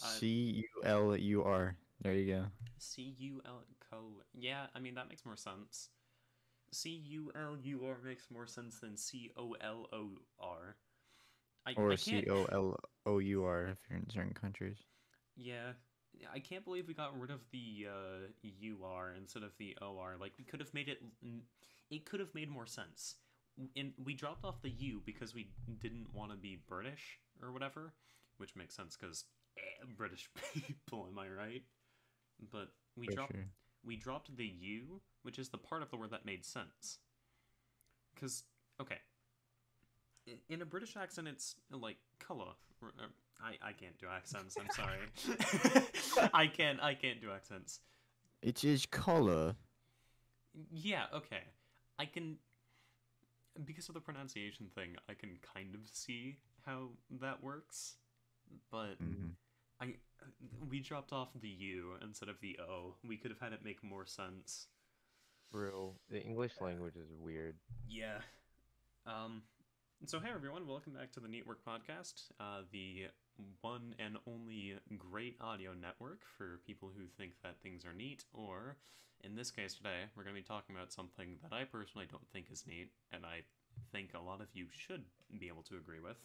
Culur. There you go. C-U-L co. Yeah, I mean that makes more sense. C-U-L-U-R makes more sense than C-O-L-O-R. I Or can't. Coulur if you're in certain countries. Yeah, I can't believe we got rid of the U-R instead of the O-R. Like we could have made it. It could have made more sense. And we dropped off the U because we didn't want to be British or whatever, which makes sense because British people. Am I right? But For sure. we dropped the U, which is the part of the word that made sense. Because okay, in a British accent, it's like color. I can't do accents. I'm sorry. I can't do accents. It is color. Yeah, okay. I can because of the pronunciation thing. I can kind of see how that works, but Hmm. I we dropped off the U instead of the O. We could have had it make more sense. Bro, the English language is weird. Yeah. Um. So hey everyone, welcome back to the Neetwork podcast, the one and only great audio network for people who think that things are neat, or in this case today, we're going to be talking about something that I personally don't think is neat, and I think a lot of you should be able to agree with.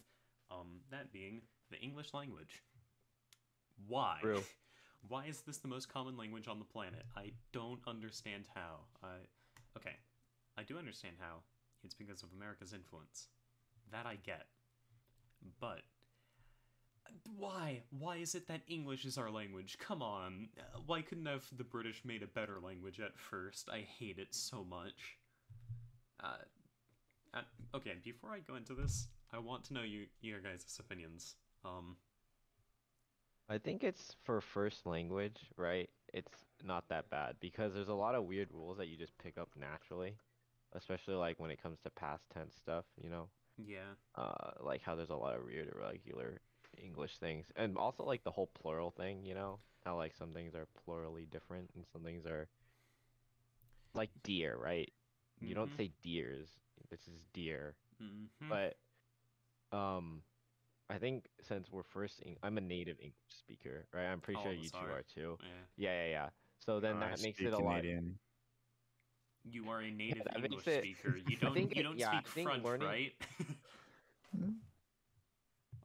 That being the English language. Why? Real. Why is this the most common language on the planet? I don't understand how. Okay, I do understand how. It's because of America's influence. That I get. But why? Why is it that English is our language? Come on. Why couldn't have the British made a better language at first? I hate it so much. Uh, uh, okay, before I go into this, I want to know your guys' opinions. I think it's for first language, right? It's not that bad because there's a lot of weird rules that you just pick up naturally, especially like when it comes to past tense stuff, you know? Yeah. Like how there's a lot of weird irregular English things. And also like the whole plural thing, you know? How like some things are plurally different and some things are like deer, right? You don't Mm-hmm. say deers. This is deer. Mm-hmm. But um I think since we're I'm a native English speaker, right? I'm pretty All sure of you us two are. are too. Yeah. Yeah. So then I that makes it speak a lot. Canadian. You are a Yeah, native that makes English it. speaker. You I don't think you it. don't Yeah, speak French, right?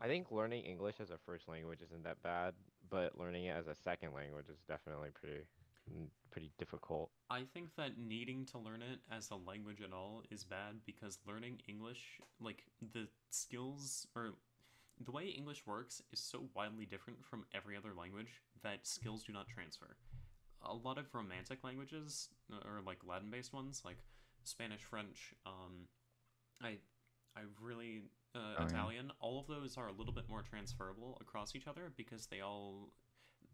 I think learning English as a first language isn't that bad, but learning it as a second language is definitely pretty difficult. I think that needing to learn it as a language at all is bad because learning English, like the skills or the way English works is so wildly different from every other language that skills do not transfer. A lot of romantic languages or like Latin-based ones, like Spanish, French, I I really Italian. Italian. All of those are a little bit more transferable across each other because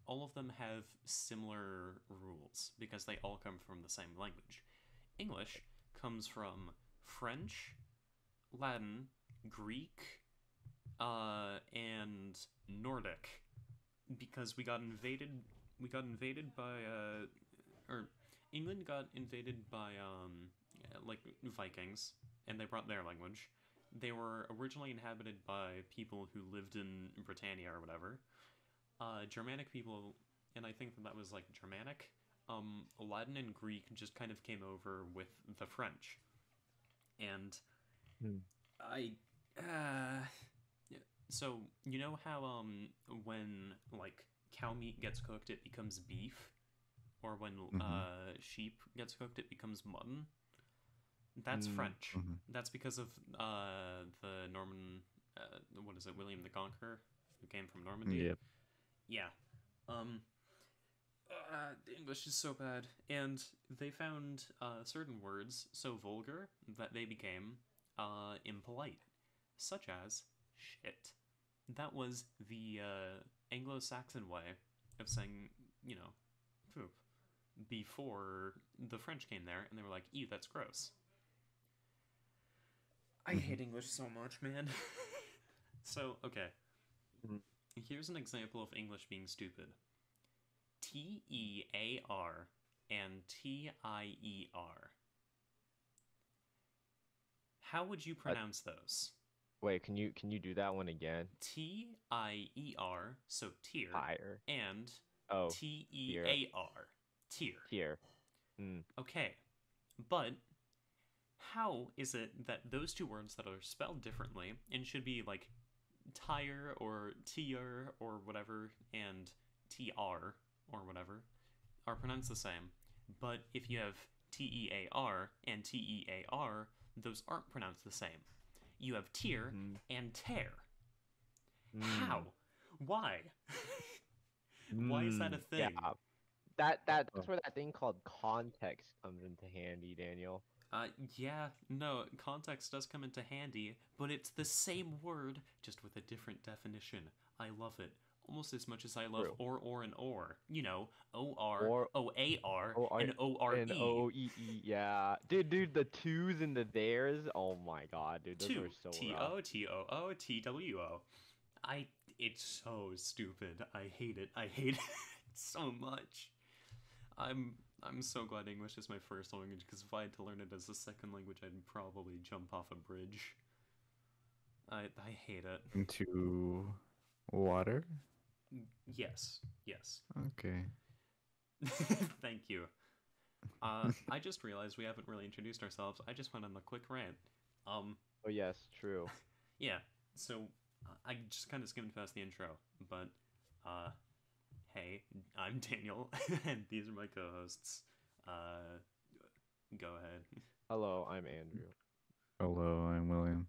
all of them have similar rules because they all come from the same language. English comes from French, Latin, Greek, and Nordic because we got invaded. We got invaded by or England got invaded by like Vikings, and they brought their language. They were originally inhabited by people who lived in Britannia or whatever. Germanic people, and I think that that was like Germanic. Latin and Greek just kind of came over with the French, and Hmm. I. Uh, so you know how when like cow meat gets cooked, it becomes beef, or when Hmm. sheep gets cooked, it becomes mutton. That's Mm, French. Hmm. That's because of the Norman. What is it? William the Conqueror, who came from Normandy. Yep. Yeah. Um. The English is so bad, and they found certain words so vulgar that they became impolite, such as shit. That was the Anglo-Saxon way of saying, you know, poop before the French came there, and they were like, "Ew, that's gross." I Hmm. hate English so much, man. So, okay, mm. here's an example of English being stupid. Tear and Tier. How would you I pronounce those? Wait, can you do that one again? Tier, so tier, Tire. and Oh, here. tear, tier. Here. Mm. Okay, but how is it that those two words that are spelled differently and should be like tire or tier or whatever and tr or whatever are pronounced the same, but if you have tear and tear, those aren't pronounced the same. You have tier Mm. and tear. Mm. How? Why? Why is that a Yeah. thing? That's where that thing called context comes into handy, Daniel. Yeah, no, context does come into handy, but it's the same word, just with a different definition. I love it. Almost as much as I love True. or, and or. You know, O-R, Or O-A-R, O I and and O-R-E. OEE, yeah. Dude, the twos and the theirs. Oh my god, dude, those Two. were so rough. T-O, T-O-O, T-W-O. I, it's so stupid. I hate it. I hate it so much. I'm I'm so glad English is my first language because if I had to learn it as a second language, I'd probably jump off a bridge. I hate it. Into water? Yes, yes. Okay. Thank you. I just realized we haven't really introduced ourselves. I just went on a quick rant. Um, Oh yes, true. yeah. So I just kind of skimmed past the intro, but uh, hey, I'm Daniel, and these are my co-hosts. Uh, go ahead. Hello, I'm Andrew. Hello, I'm William.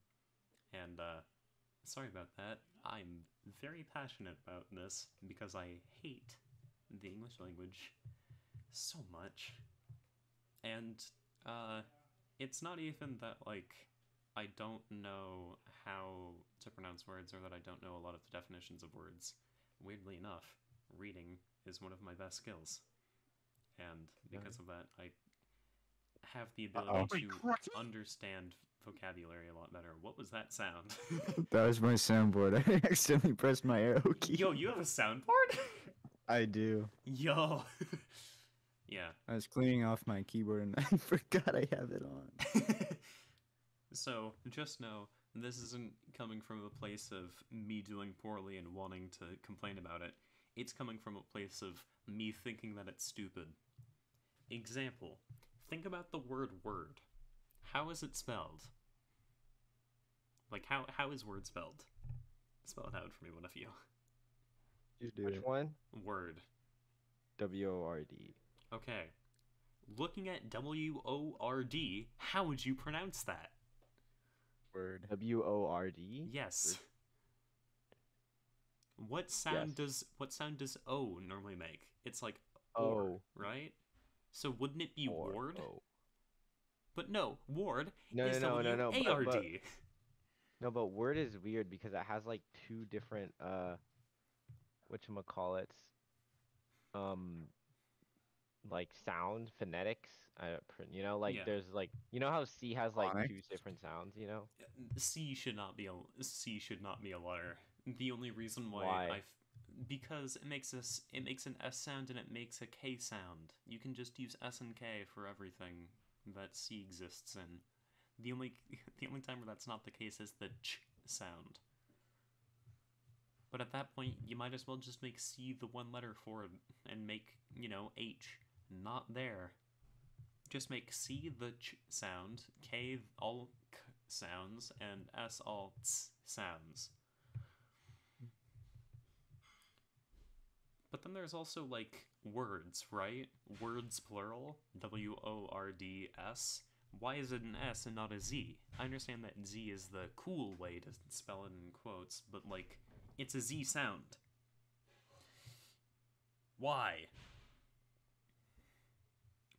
And sorry about that. I'm very passionate about this because I hate the English language so much. And uh, it's not even that, like, I don't know how to pronounce words or that I don't know a lot of the definitions of words. Weirdly enough, reading is one of my best skills. And because of that, I have the ability to understand vocabulary a lot better. What was that sound? That was my soundboard. I accidentally pressed my arrow key. Yo, you have a soundboard? I do. Yo. Yeah. I was cleaning off my keyboard and I forgot I have it on. So, just know, this isn't coming from a place of me doing poorly and wanting to complain about it. It's coming from a place of me thinking that it's stupid. Example. Think about the word word. How is it spelled? Like, how is word spelled? Spell it out for me, one of you. You do Which it. one? Word. WORD. Okay. Looking at WORD, how would you pronounce that? Word. WORD? Yes. What sound Yes. does O normally make? It's like Oh. or, right? So wouldn't it be Or, ward? oh. But no, ward No, is no, no, no, no. W-A-R-D. No, but word is weird because it has like two different whatchamacallits, um like sound phonetics. Like Yeah. there's like how C has like Phonics? two different sounds, you know? C should not be a letter. The only reason why Why? because it makes an S sound and it makes a K sound. You can just use S and K for everything that C exists in. The only the only time where that's not the case is the ch sound. But at that point, you might as well just make C the one letter for it and make, H not there. Just make C the ch sound, K all k sounds, and S all ts sounds. But then there's also, like, words, right? Words plural, W-O-R-D-S. Why is it an S and not a Z? I understand that Z is the cool way to spell it in quotes, but, like, it's a Z sound. Why?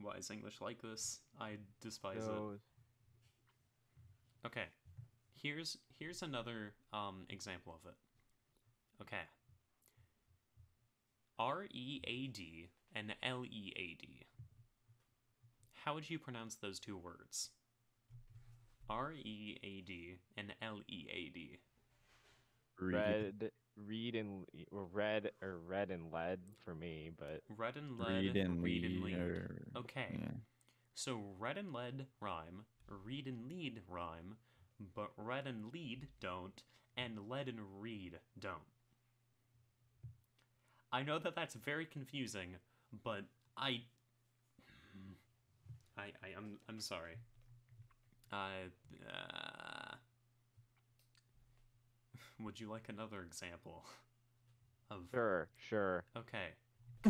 Why is English like this? I despise it. Okay, here's another example of it. Okay. R-E-A-D and L-E-A-D. How would you pronounce those two words? R-E-A-D and L-E-A-D. Red, read and or red and lead for me, but Red and lead, read and lead. Okay. Yeah. So red and lead rhyme, read and lead rhyme, but red and lead don't, and lead and read don't. I know that that's very confusing, but I'm sorry. Would you like another example of? Sure. Okay,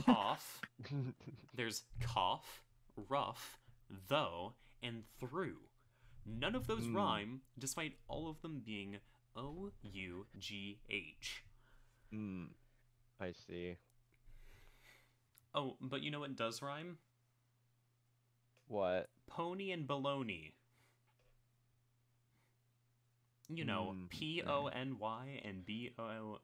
cough. There's cough, rough, though, and through. None of those rhyme, despite all of them being O-U-G-H. I see. Oh, but you know what does rhyme? What? Pony and baloney. You know, P-O-N-Y and B-O-L-O-G-N-A.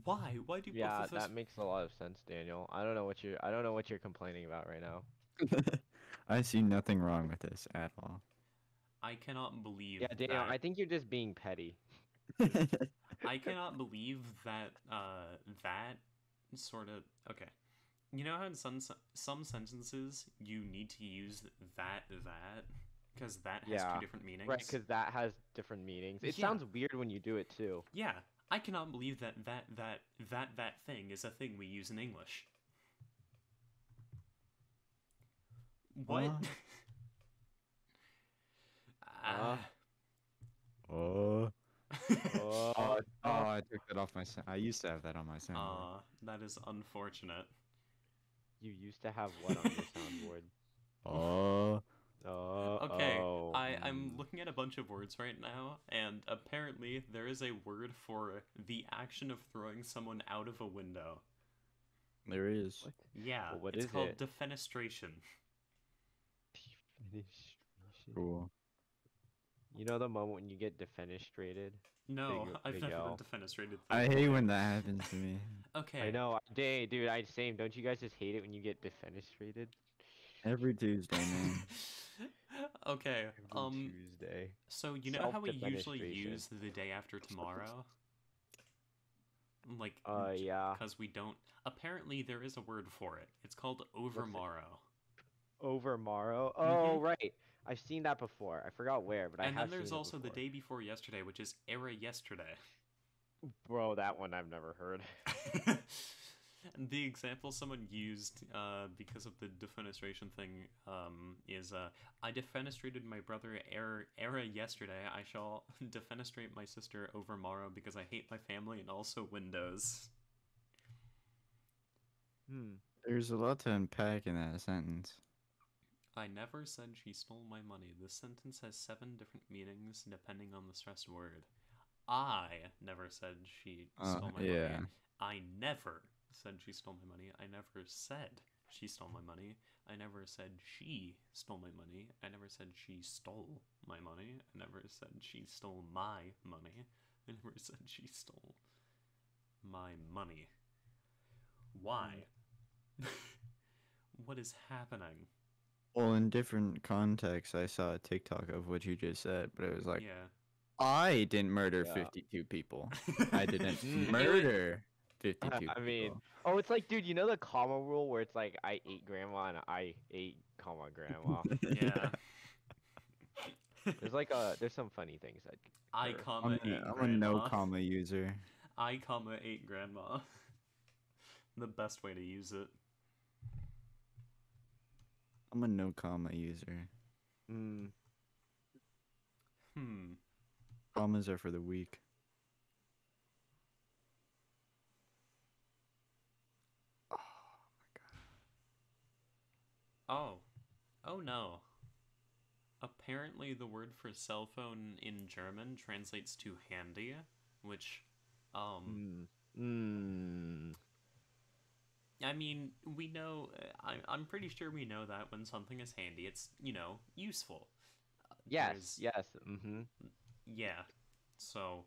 Why? Why do both of those... that makes a lot of sense, Daniel. I don't know what you're complaining about right now. I see nothing wrong with this at all. I cannot believe Yeah, Daniel, that... I think you're just being petty. I cannot believe that, that sort of... Okay. You know how in some sentences you need to use that, because that has two different meanings? Right, because that has different meanings. It sounds weird when you do it, too. Yeah, I cannot believe that thing is a thing we use in English. What? I took that off my. I used to have that on my soundboard. That is unfortunate. You used to have what on your soundboard? Okay, I'm looking at a bunch of words right now, and apparently there is a word for the action of throwing someone out of a window. There is. What? Yeah, well, what it's is called it? defenestration. Defenestration. Cool. You know the moment when you get defenestrated? No, I've never been defenestrated. I hate when that happens to me. Okay. I know, dude, same. Don't you guys just hate it when you get defenestrated? Every Tuesday, man. Okay. Every Tuesday. So you know how we usually use the day after tomorrow? Like, yeah. Because we don't. Apparently, there is a word for it. It's called overmorrow. Overmorrow? Oh, right. I've seen that before. I forgot where, but I have seen it. And then there's also the day before yesterday, which is era yesterday. Bro, that one I've never heard. The example someone used because of the defenestration thing is I defenestrated my brother era yesterday. I shall defenestrate my sister overmorrow because I hate my family and also Windows. There's a lot to unpack in that sentence. I never said she stole my money. This sentence has 7 different meanings depending on the stressed word. I never said she stole my money. I never said she stole my money. I never said she stole my money. I never said she stole my money. I never said she stole my money. I never said she stole my money. I never said she stole my money. Why? What is happening? Well, in different contexts, I saw a TikTok of what you just said, but it was like, I didn't murder 52 people. I didn't murder 52 people. I mean, it's like, dude, you know the comma rule where it's like, I ate grandma and I ate, comma, grandma? Yeah. There's some funny things. I, comma, ate grandma. I'm a no comma user. I, comma, ate grandma. The best way to use it. I'm a no comma user. Commas are for the weak. Oh my god. Oh no. Apparently the word for cell phone in German translates to handy, which I mean, we know, I'm pretty sure we know that when something is handy, it's, useful. Yes. Yeah. So,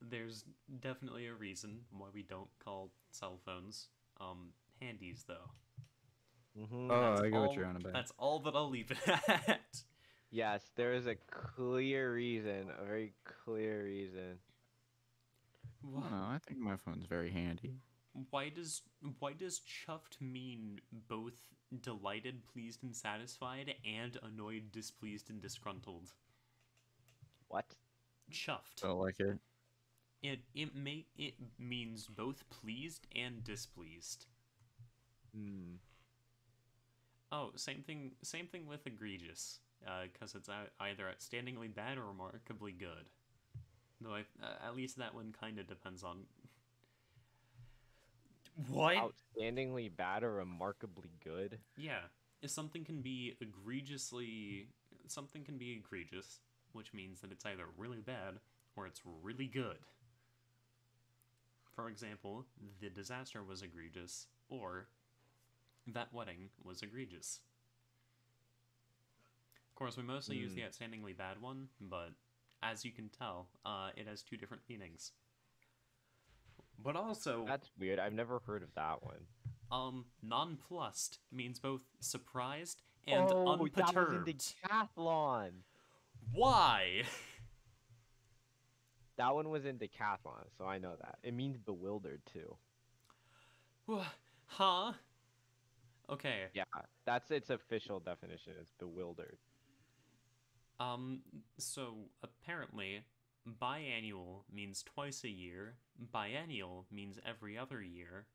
there's definitely a reason why we don't call cell phones, handies, though. I get what you're on about. That's all that I'll leave it at. Yes, there is a clear reason, a very clear reason. Well, I think my phone's very handy. why does chuffed mean both delighted, pleased, and satisfied, and annoyed, displeased, and disgruntled? What? Chuffed. I like it. It means both pleased and displeased. Hmm. Oh, same thing with egregious, because it's either outstandingly bad or remarkably good. Though at least that one kind of depends on what. Outstandingly bad or remarkably good? Yeah, if something can be egregious, which means that it's either really bad or it's really good. For example, the disaster was egregious, or that wedding was egregious. Of course, we mostly use the outstandingly bad one, but as you can tell, it has two different meanings. But also... That's weird. I've never heard of that one. Nonplussed means both surprised and unperturbed. That was in Decathlon! Why? That one was in Decathlon, so I know that. It means bewildered, too. Huh? Okay. Yeah, that's its official definition. It's bewildered. So apparently, biannual means twice a year, biennial means every other year,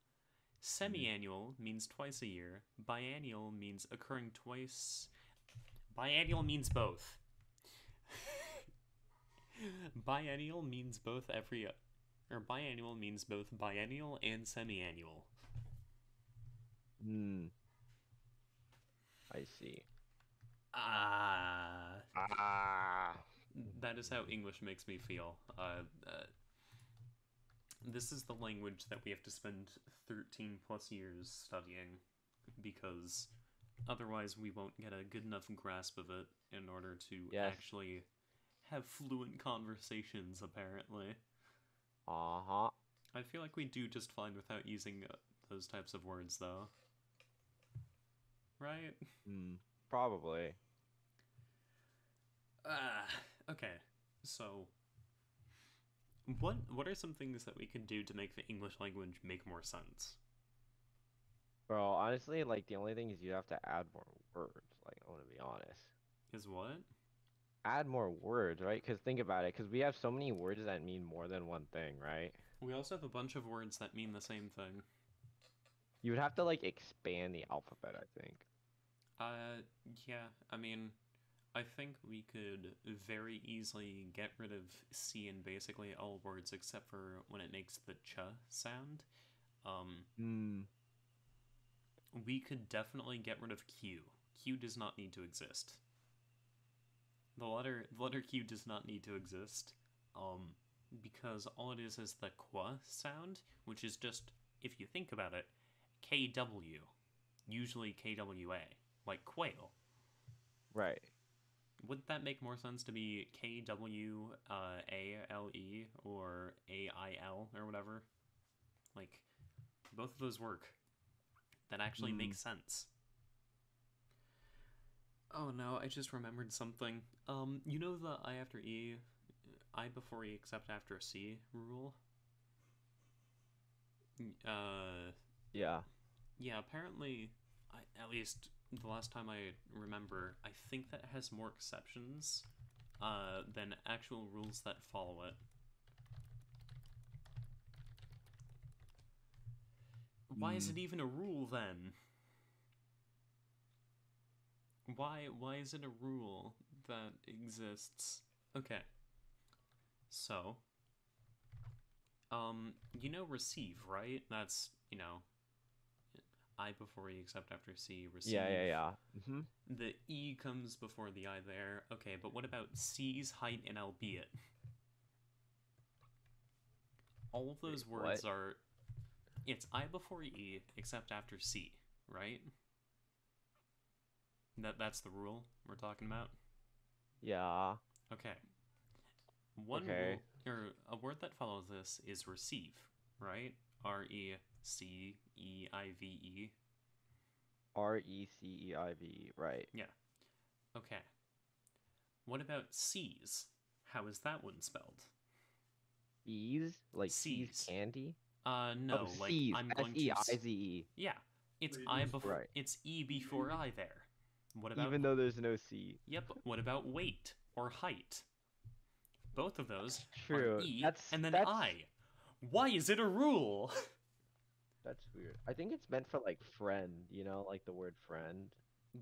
semi-annual means twice a year, biannual means occurring twice. Biannual means both. Biennial means both biannual means both biennial and semi-annual. I see. That is how English makes me feel. This is the language that we have to spend 13 plus years studying, because otherwise we won't get a good enough grasp of it in order to actually have fluent conversations, apparently. I feel like we do just fine without using those types of words, though. Right? Probably. Okay. So, what are some things that we could do to make the English language make more sense? Bro, honestly, like, the only thing is you have to add more words, like, I want to be honest. Is what? Add more words, right? Because think about it, because we have so many words that mean more than one thing, right? We also have a bunch of words that mean the same thing. You would have to, like, expand the alphabet, I think. Yeah, I mean, I think we could very easily get rid of C in basically all words except for when it makes the ch sound. We could definitely get rid of Q. Q does not need to exist. The letter Q does not need to exist, because all it is the qua sound, which is just, if you think about it, KW, usually KWA, like quail. Right. Wouldn't that make more sense to be KWALE or AIL or whatever? Like, both of those work. That actually makes sense. Oh no, I just remembered something. You know the I after E, I before E except after C rule? Yeah. Yeah, apparently, at least the last time I remember, I think that has more exceptions than actual rules that follow it. Why is it even a rule then? Why is it a rule that exists? Okay. So, you know receive, right? That's, you know, I before E except after C, receive. Yeah. The E comes before the I there. Okay, but what about C's, height, and albeit? All of those words are... It's I before E except after C, right? That's the rule we're talking about? Yeah. Okay. Rule, or a word that follows this is receive, right? RECEIVE. RECEIVE, right. Yeah. Okay. What about C's? How is that one spelled? Ease? Like C's. C's candy? No, Oh, like C's. I'm going to. S-E-I-Z-E. Yeah, it's Wait, I before. Right. It's E before I there. What about? Even though there's no C. Yep. What about weight or height? Both of those are True. E That's and then that's I. Why is it a rule? that's weird. I think it's meant for like friend, you know, like the word friend.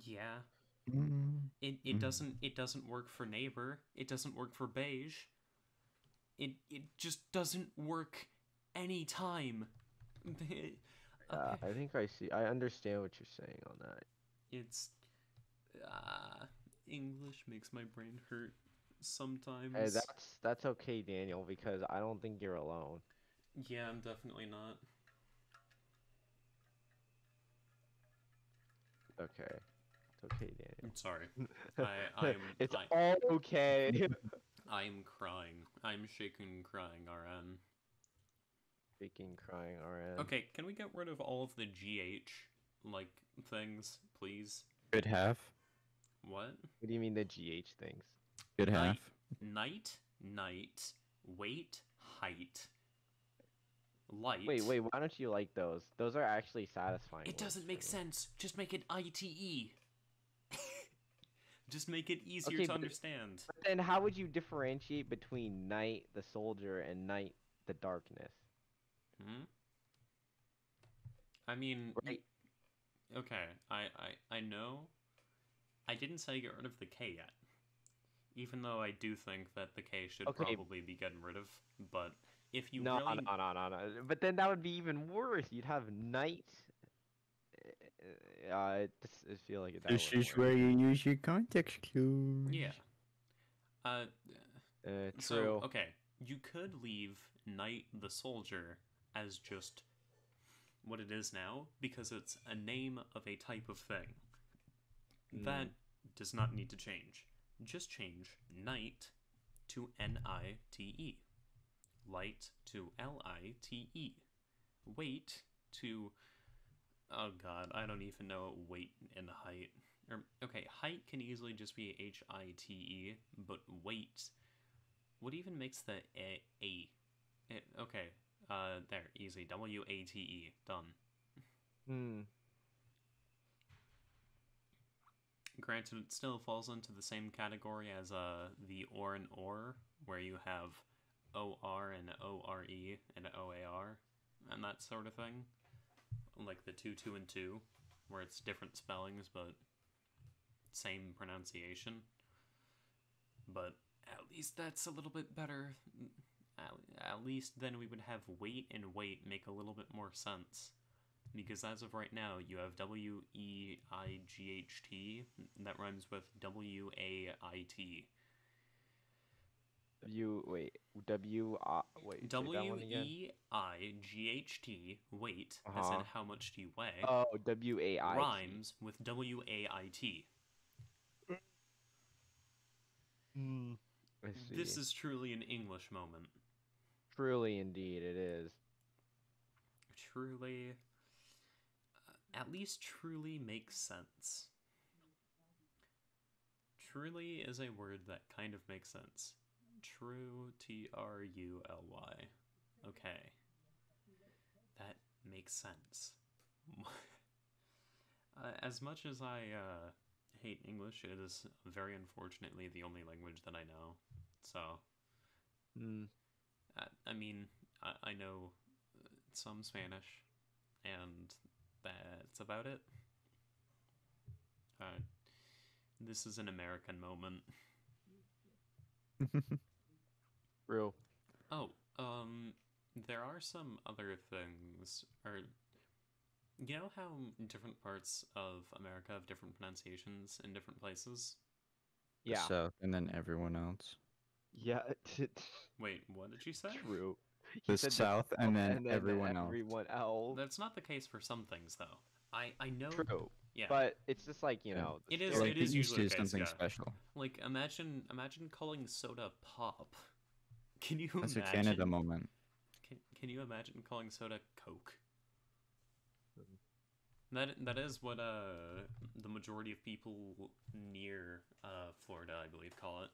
Yeah. Mm. It doesn't work for neighbor. It doesn't work for beige. It just doesn't work anytime. I think I see. I understand what you're saying on that. It's English makes my brain hurt sometimes. Hey, that's okay, Daniel, because I don't think you're alone. Yeah, I'm definitely not. Okay. It's okay, Daniel. I'm sorry. I'm It's all okay. I'm crying. I'm shaking and crying, RN. Shaking, crying, RN. Okay, can we get rid of all of the GH like things, please? Good half. What? What do you mean the GH things? Good half. Night, weight, height, light. Wait, why don't you like those? Those are actually satisfying. It doesn't make sense. Just make it ITE. Just make it easier to understand. But then how would you differentiate between night, the soldier, and night, the darkness? I mean, right. Okay, I know. I didn't say get rid of the K yet. Even though I do think that the K should probably be getting rid of, but if you no. But then that would be even worse. You'd have night. I feel like that. This is where you use your context clues. Yeah. True. So, okay, you could leave Knight the Soldier as just what it is now, because it's a name of a type of thing. That does not need to change. Just change Knight to N-I-T-E. Light to L-I-T-E. Weight to... Oh god, I don't even know weight and height. Okay, height can easily just be H-I-T-E, but weight... What even makes the A? Okay, there, easy. W-A-T-E, done. Granted, it still falls into the same category as the or and or, where you have O-R and O-R-E and O-A-R, and that sort of thing. Like the 2, 2, and 2, where it's different spellings, but same pronunciation. But at least that's a little bit better. At least then we would have weight and weight make a little bit more sense. Because as of right now, you have W-E-I-G-H-T, that rhymes with W-A-I-T. W-E-I-G-H-T, weight, as in how much do you weigh, oh, W-A-I-T. rhymes with W-A-I-T. I see. This is truly an English moment. Truly, indeed, it is. Truly... at least truly makes sense. Truly is a word that kind of makes sense. True, T-R-U-L-Y. Okay. That makes sense. As much as I hate English, it is very unfortunately the only language that I know. So, I mean, I know some Spanish, and that's about it. This is an American moment. Real. Oh, there are some other things. You know how different parts of America have different pronunciations in different places? Yeah. So, and then everyone else. Yeah. Wait, what did you say? True. The South and then everyone else. Everyone else. That's not the case for some things, though. I know. True. Yeah. But it's just like, you know. It is. Like It is usually the case, something yeah. special. Like imagine calling soda pop. Can you That's imagine? a Canada moment. Can you imagine calling soda Coke? That is what the majority of people near Florida, I believe, call it.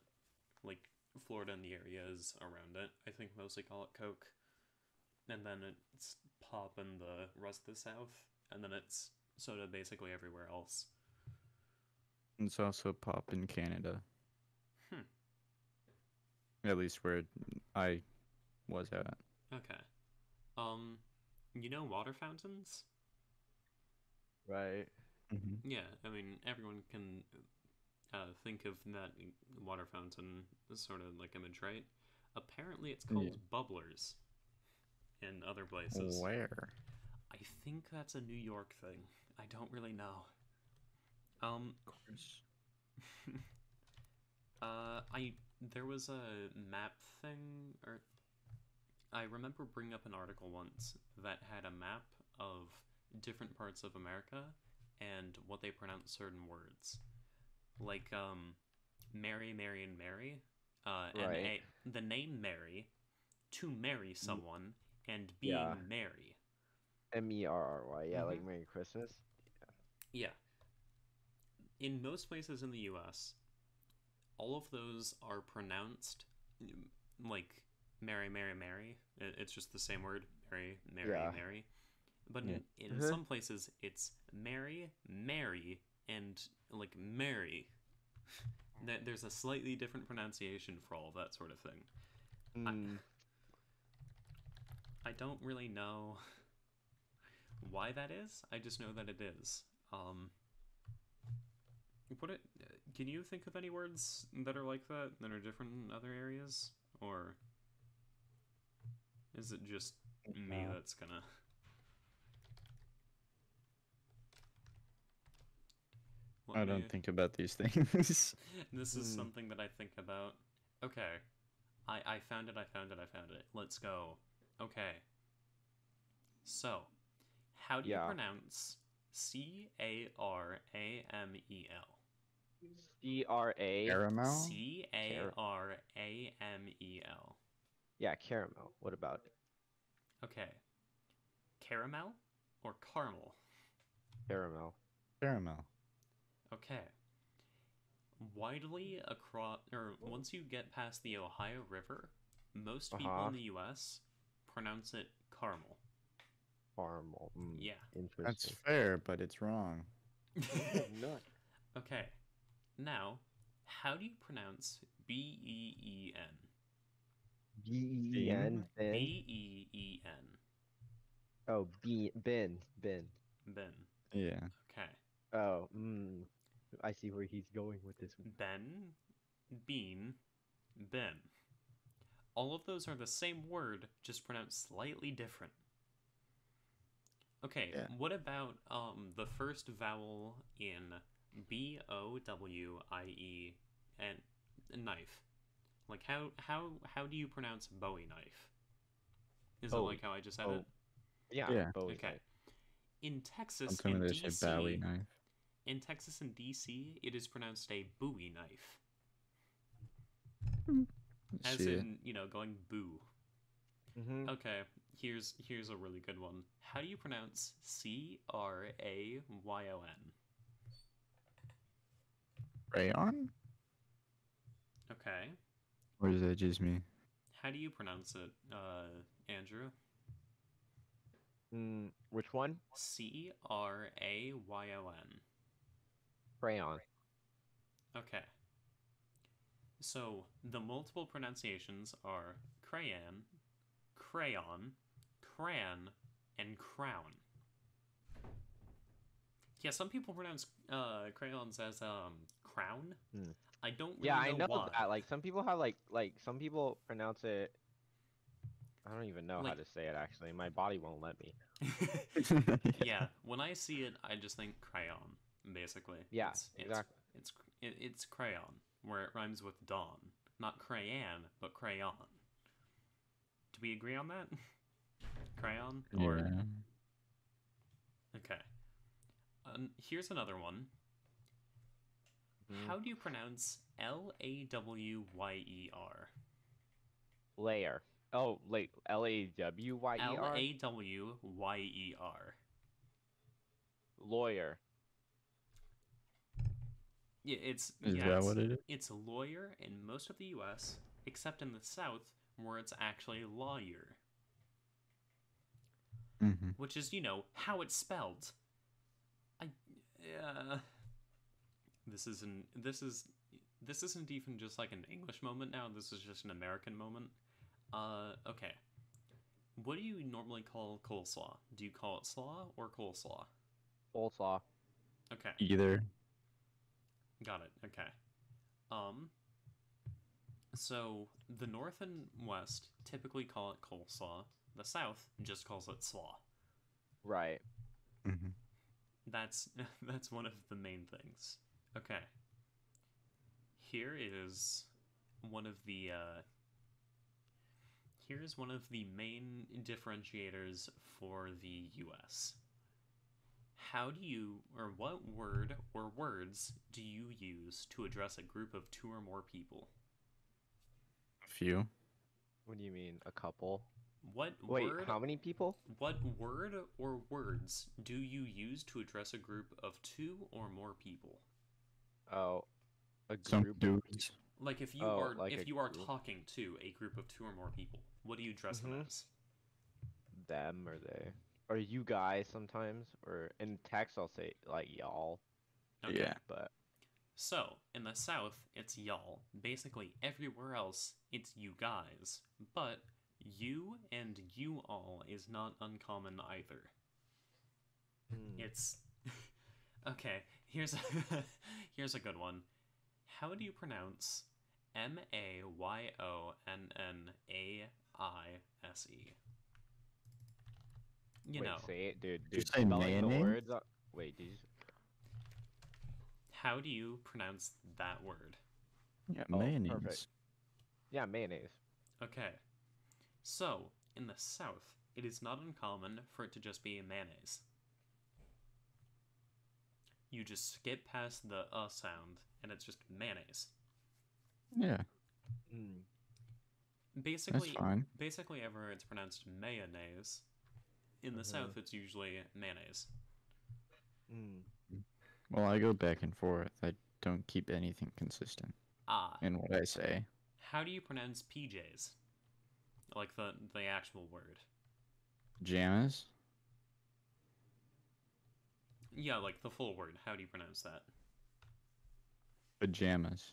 Like Florida and the areas around it, I think mostly call it Coke. and then it's pop in the rest of the South, and then it's soda basically everywhere else. It's also pop in Canada. Hmm. At least where I was at. Okay. You know water fountains? Right. Mm-hmm. Yeah, I mean, everyone can think of that water fountain sort of like image, right? Apparently it's called bubblers in other places. Where? I think that's a New York thing. I don't really know. Of course. There was a map thing, or I remember bringing up an article once that had a map of different parts of America and what they pronounce certain words. Like, Mary, Mary, and Mary. Right. The name Mary, to marry someone, and being Yeah. Mary. Merry. Yeah, like Mhm. Merry Christmas. Yeah. In most places in the US, all of those are pronounced like Mary, Mary, Mary. It's just the same word, Mary, Mary, Yeah. Mary. But Yeah. in some places, it's Mary, Mary, and like Mary. There's a slightly different pronunciation for all of that sort of thing. I don't really know why that is. I just know that it is. Can you think of any words that are like that are different in other areas, or is it just me that's gonna? I don't think about these things. This is something that I think about. Okay, I found it. I found it. I found it. Let's go. Okay. So, how do you pronounce Caramel? Caramel. Caramel. Yeah, caramel. What about it? Okay. Caramel or caramel? Caramel. Caramel. Okay. Widely across, or once you get past the Ohio River, most people in the U.S. pronounce it caramel. Caramel. Yeah. Interesting. That's fair, but it's wrong. Nut. Okay. Now, how do you pronounce B-E-E-N? B-E-E-N. B-E-E-N. Oh, Ben. Ben. Yeah. Okay. Oh, I see where he's going with this one. Ben, bean, Ben. All of those are the same word, just pronounced slightly different. Okay, What about the first vowel in B-O-W-I-E and knife? Like how do you pronounce Bowie knife? Is it like how I just said it? Yeah. Okay. Knife. In Texas Something and they say DC, Bowie knife. in Texas and DC, it is pronounced a Bowie knife. As in, going boo. Okay, here's a really good one. How do you pronounce Crayon? Crayon? Okay. Or is that just me? How do you pronounce it, Andrew? Which one? Crayon. Crayon. Okay. So the multiple pronunciations are crayon, crayon, crayon, and crown. Yeah, some people pronounce crayons as crown. I don't really I know why. that. Like some people have like some people pronounce it. I don't even know how to say it actually. My body won't let me. Yeah, when I see it, I just think crayon, basically. Yeah, exactly. It's crayon, where it rhymes with dawn. Not crayon, but crayon. Do we agree on that? Crayon? Or... Yeah. Okay. Here's another one. How do you pronounce Lawer? Layer. Oh, Lawer? Lawer. Lawyer. Yeah, Is that what it is? It's lawyer in most of the U.S., except in the South, where it's actually lawyer. Mm-hmm. which is, you know, how it's spelled. I this isn't even just like an English moment now. This is just an American moment. Okay. What do you normally call coleslaw? Do you call it slaw or coleslaw? Coleslaw. Okay. Either. Got it. Okay. Um, so the North and West typically call it coleslaw. The South just calls it slaw. Right. Mm-hmm. That's that's one of the main things. Okay. Here is one of the here's one of the main differentiators for the US. How do you, or what word or words do you use to address a group of two or more people? A few. What do you mean, a couple? What Wait, word? how many people? What word or words do you use to address a group of two or more people? Oh, a Some group. dudes. Like if you Oh, are like if a you are group. talking to a group of two or more people, what do you address them as? Them or they. Or you guys sometimes. Or in text, I'll say, like, y'all. Okay. Yeah. But So, in the South, it's y'all. Basically, everywhere else, it's you guys. But you and you all is not uncommon either. It's okay. Here's a here's a good one. How do you pronounce Mayonnaise? You wait, know. say it, dude. Did you Dude, say spelling the mayonnaise? words. Wait, did you? How do you pronounce that word? Yeah, Oh, mayonnaise. perfect. Yeah, mayonnaise. Okay. So, in the South, it is not uncommon for it to just be mayonnaise. You just skip past the sound, and it's just mayonnaise. Yeah. Basically, that's fine. Basically, everywhere it's pronounced mayonnaise. In the South, it's usually mayonnaise. Well, I go back and forth. I don't keep anything consistent in what I say. How do you pronounce PJs? Like the actual word. Pajamas? Yeah, like the full word. How do you pronounce that? Pajamas.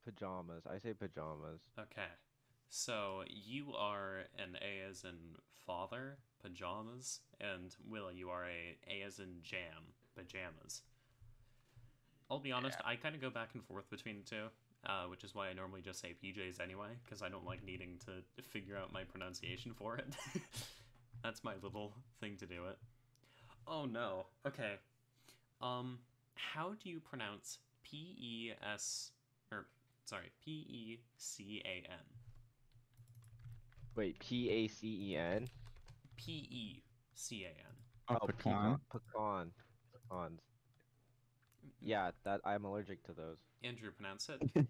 Pajamas. I say pajamas. Okay. So you are an A as in father, pajamas, and Willa, you are A as in jam, pajamas. I'll be honest, I kind of go back and forth between the two, which is why I normally just say PJs anyway, because I don't like needing to figure out my pronunciation for it. That's my little thing to do it. Oh no. Okay. How do you pronounce P-E-C-A-N? Wait, P-A-C-E-N? P-E-C-A-N. Oh, pecan? Pecan. Pecans. Yeah, that I'm allergic to those. Andrew, pronounce it. Pecan.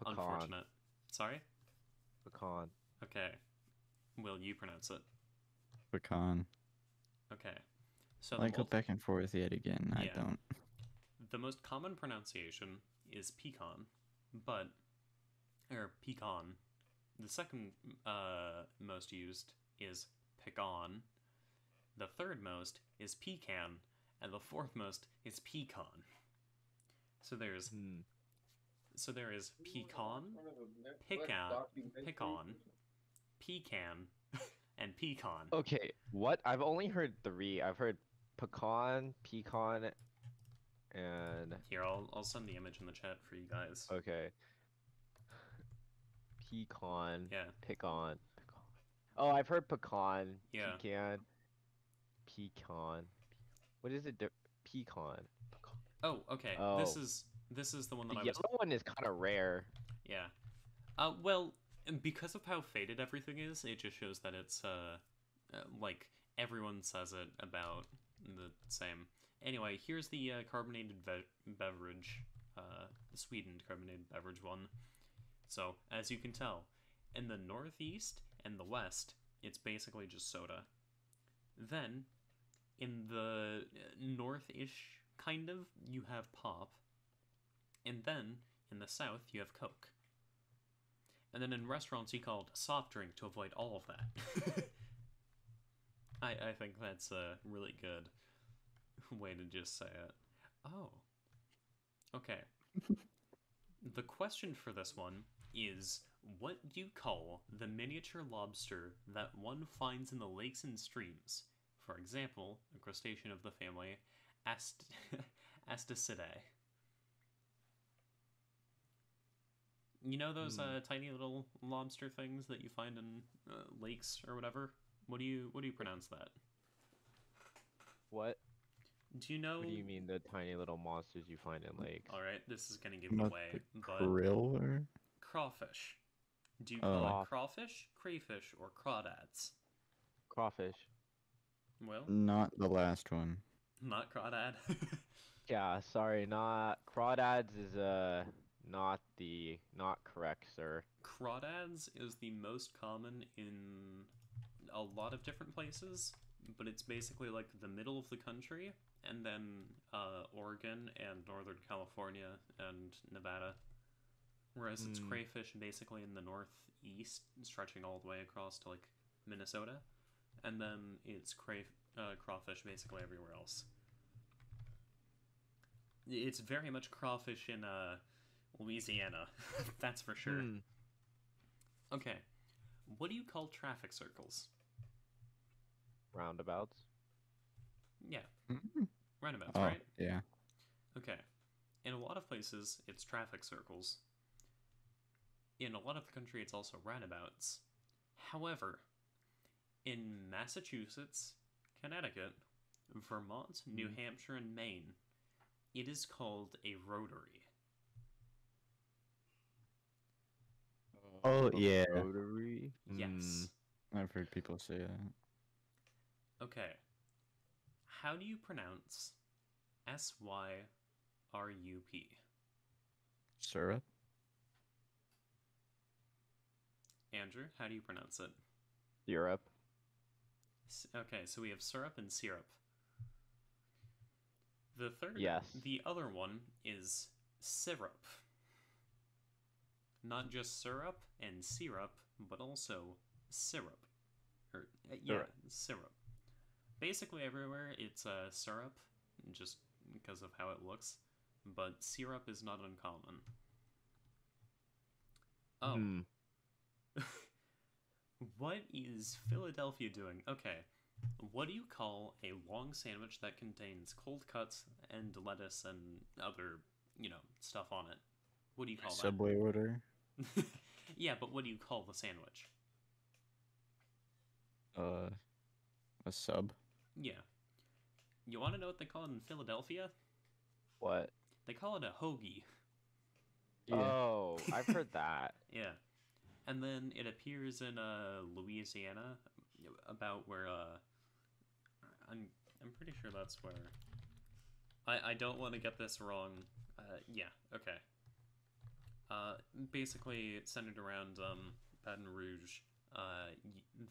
Unfortunate. Sorry? Pecan. Okay. Will you pronounce it? Pecan. Okay. So I go back and forth yet again. Yeah. I don't. The most common pronunciation is pecan, or pecan. The second most used is pecan. The third most is pecan, and the fourth most is pecan. So there is pecan, pecan, and pecan. Okay, what? I've only heard 3. I've heard pecan, and here I'll send the image in the chat for you guys. Okay. Pecan. Yeah. Pecan. Oh, I've heard pecan. Yeah. Pecan. What is it? Pecan. Oh, okay. Oh. This is the one that the I was. yellow one is kind of rare. Yeah. Well, because of how faded everything is, it just shows that it's like everyone says it about the same. Anyway, here's the carbonated beverage, the sweetened carbonated beverage one. So, as you can tell, in the Northeast and the West, it's basically just soda. Then, in the North-ish, kind of, you have pop. And then, in the South, you have Coke. And then in restaurants, you call it a soft drink to avoid all of that. I think that's a really good way to just say it. Oh, okay. The question for this one is, what do you call the miniature lobster that one finds in the lakes and streams? For example, a crustacean of the family Ast Astacidae. You know those tiny little lobster things that you find in lakes or whatever? What do you pronounce that? What? Do you know? What do you mean the tiny little monsters you find in lakes? All right, this is gonna give it away. But krill or crawfish. Do you call it crawfish, crayfish, or crawdads? Crawfish. Well, not the last one. Not crawdad. Yeah, sorry, not crawdads is not correct, sir. Crawdads is the most common in a lot of different places, but it's basically like the middle of the country, and then Oregon and Northern California and Nevada. Whereas it's crayfish basically in the northeast, stretching all the way across to like Minnesota, and then it's crawfish basically everywhere else. It's very much crawfish in Louisiana, that's for sure. Okay, what do you call traffic circles? Roundabouts. Yeah, roundabouts, right? Yeah. Okay, in a lot of places it's traffic circles. In a lot of the country it's also roundabouts. However, in Massachusetts, Connecticut, Vermont, New Hampshire, and Maine, it is called a rotary. Oh, yeah. Rotary? Yes. I've heard people say that. Okay. How do you pronounce SYRUP? Syrup? Andrew, how do you pronounce it? Europe. Okay, so we have syrup and syrup. The third, yes. The other one is syrup. Not just syrup and syrup, but also syrup. Or syrup. Basically everywhere it's syrup, just because of how it looks, but syrup is not uncommon. Oh. What is Philadelphia doing? Okay. What do you call a long sandwich that contains cold cuts and lettuce and other, stuff on it? What do you call that? Subway order? Yeah, but what do you call the sandwich? A sub? Yeah. You want to know what they call it in Philadelphia? What? They call it a hoagie. Yeah. Oh, I've heard that. Yeah. And then it appears in Louisiana, about where I'm pretty sure that's where. I don't want to get this wrong. Yeah, okay. Basically centered around Baton Rouge.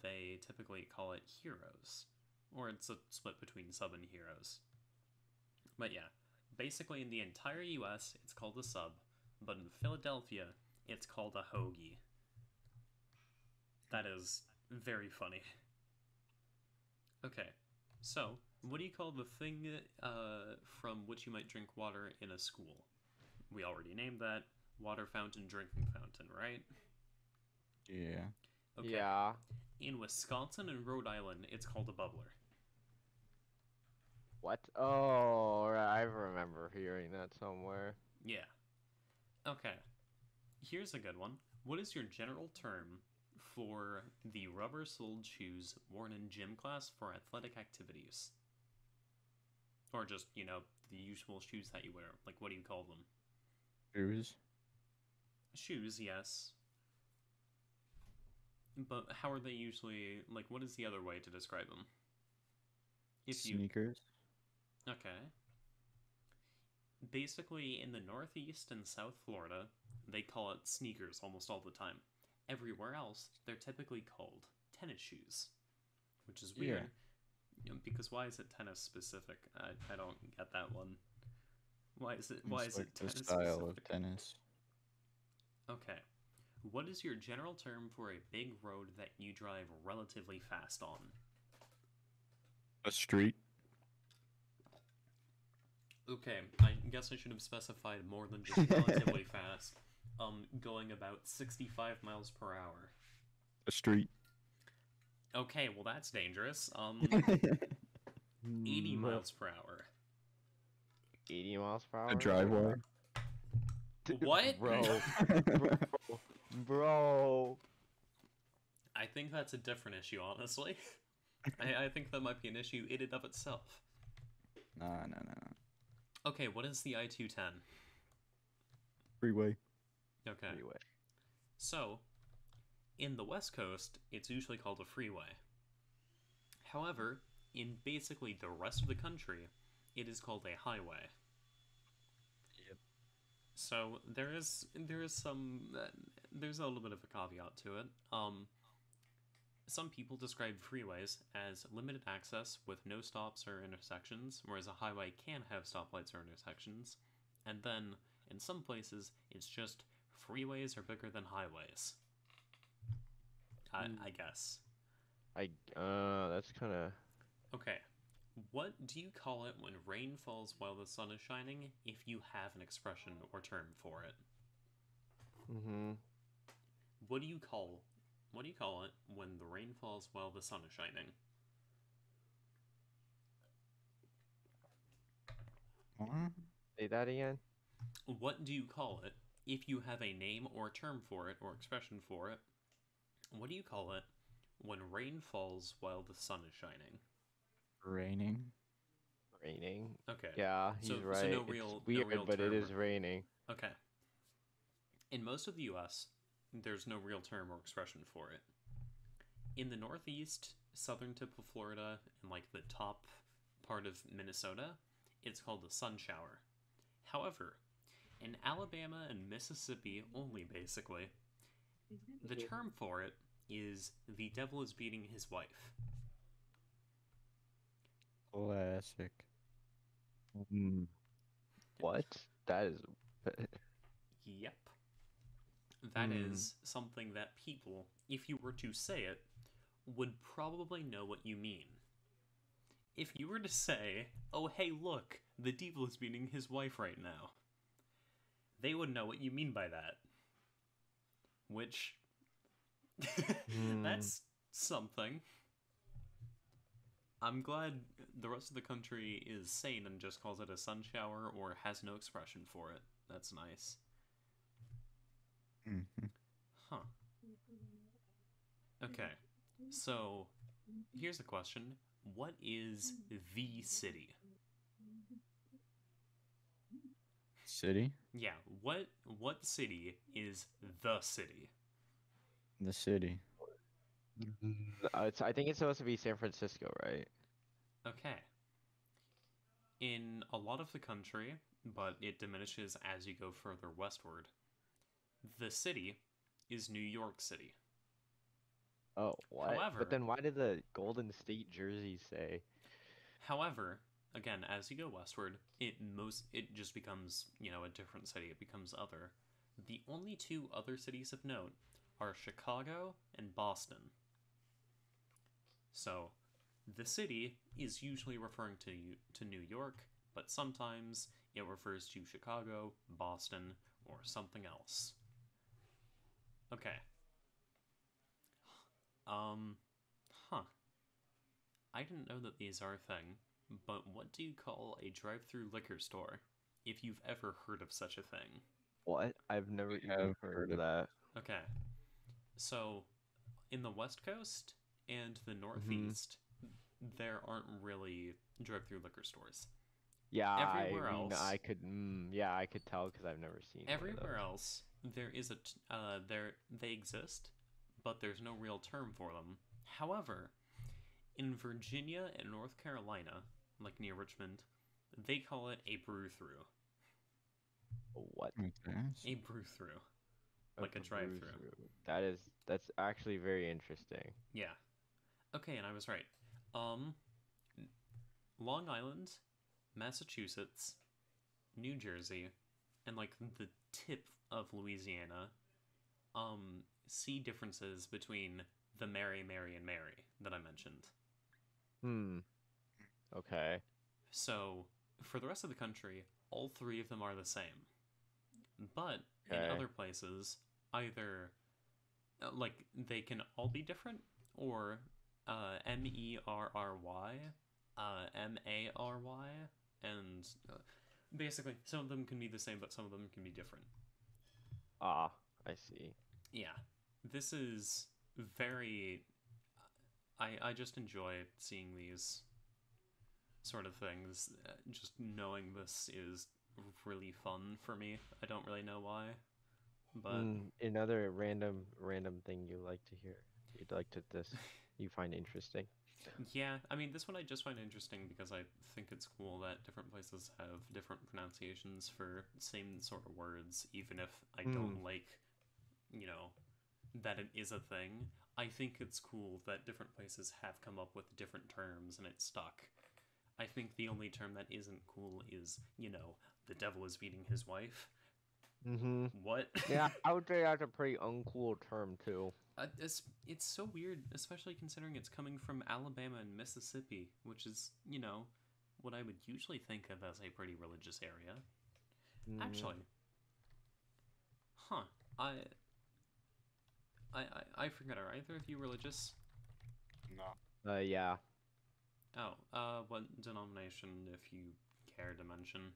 They typically call it heroes, or it's a split between sub and heroes. But yeah, basically in the entire U.S. it's called a sub, but in Philadelphia it's called a hoagie. That is very funny. Okay, so what do you call the thing from which you might drink water in a school? We already named that. Water fountain, drinking fountain, right? Yeah. Okay. Yeah. In Wisconsin and Rhode Island, it's called a bubbler. What? Oh, I remember hearing that somewhere. Yeah. Okay. Here's a good one. What is your general term for the rubber-soled shoes worn in gym class for athletic activities? Or just, the usual shoes that you wear. Like, what do you call them? Shoes? Shoes, yes. But how are they usually, like, what is the other way to describe them? Sneakers? Okay. Basically, in the Northeast and South Florida, they call it sneakers almost all the time. Everywhere else, they're typically called tennis shoes, which is weird. Yeah. Because why is it tennis specific? I don't get that one. Why is it tennis the style specific? of tennis. Okay. What is your general term for a big road that you drive relatively fast on? A street. Okay, I guess I should have specified more than just relatively fast. Going about 65 miles per hour. A street. Okay, well that's dangerous. 80 miles per hour. 80 miles per hour? A driveway. What? Bro. I think that's a different issue, honestly. I think that might be an issue in and of itself. No. Okay, what is the I-210? Freeway. Okay. Freeway. So, in the West Coast, it's usually called a freeway. However, in basically the rest of the country, it is called a highway. Yep. So there is some there's a little bit of a caveat to it. Some people describe freeways as limited access with no stops or intersections, whereas a highway can have stoplights or intersections. And then, in some places, it's just freeways are bigger than highways. I guess. That's kind of... Okay. What do you call it when rain falls while the sun is shining, if you have an expression or term for it? What do you call it when the rain falls while the sun is shining? Say that again? What do you call it if you have a name or term for it or expression for it? What do you call it when rain falls while the sun is shining? Raining. Okay. Yeah, he's right. So it's weird, no real but term it is raining. Okay. In most of the U.S., there's no real term or expression for it. In the Northeast, southern tip of Florida, and like the top part of Minnesota, it's called a sun shower. However, in Alabama and Mississippi only, basically, the term for it is the devil is beating his wife. Classic. What? That is... Yep. That is something that people, if you were to say it, would probably know what you mean. If you were to say, oh hey look, the devil is beating his wife right now, they would know what you mean by that. Which... that's something. I'm glad the rest of the country is sane and just calls it a sun shower or has no expression for it. That's nice. Huh. Okay. So, here's a question. What is the city? City? Yeah, what city is the city? The city. I think it's supposed to be San Francisco, right? Okay. In a lot of the country, but it diminishes as you go further westward, the city is New York City. Oh, what? However, but then why did the Golden State jersey say? However, again, as you go westward, it just becomes, a different city. It becomes other. The only two other cities of note are Chicago and Boston. So, the city is usually referring to New York, but sometimes it refers to Chicago, Boston, or something else. Okay. I didn't know that these are a thing, but what do you call a drive-through liquor store, if you've ever heard of such a thing? What? I've never even heard of that. Okay. So, in the West Coast and the Northeast, there aren't really drive-through liquor stores. Yeah, everywhere else, I could tell because I've never seen. Everywhere else, there is they exist, but there's no real term for them. However, in Virginia and North Carolina, like near Richmond, they call it a brew-through. What? A brew-through. Like a drive-through. That's actually very interesting. Yeah. Okay, and I was right. Long Island, Massachusetts, New Jersey, and like the tip of Louisiana, see differences between the Mary, Mary, and Mary that I mentioned. Okay. So, for the rest of the country, all three of them are the same. But in Okay. other places, either like they can all be different, or Merry, Mary, and basically some of them can be the same, but some of them can be different. Ah, I see. Yeah, this is very. I just enjoy seeing these sort of things. Just knowing this is really fun for me. I don't really know why, but Another random thing you like to hear. You'd like to this you find interesting. yeah, I mean, this one I just find interesting because I think it's cool that different places have different pronunciations for same sort of words, even if I don't like, you know, that it is a thing. I think it's cool that different places have come up with different terms and it's stuck. I think the only term that isn't cool is, the devil is beating his wife. What? Yeah, I would say that's a pretty uncool term too. It's so weird, especially considering it's coming from Alabama and Mississippi, which is, what I would usually think of as a pretty religious area. Actually, huh? I, I forget. Are either of you religious? No. Yeah. Oh, what denomination, if you care to mention?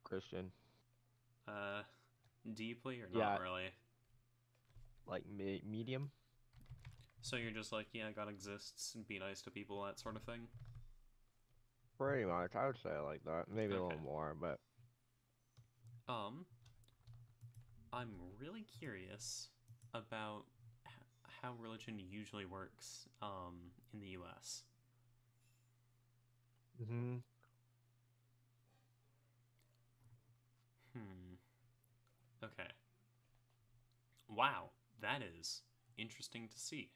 Christian. Deeply or Yeah. not really? Like medium? So you're just like, yeah, God exists, be nice to people, that sort of thing? Pretty much. I would say it like that. Maybe a little more, but I'm really curious about how religion usually works in the US. Okay. Wow, that is interesting to see.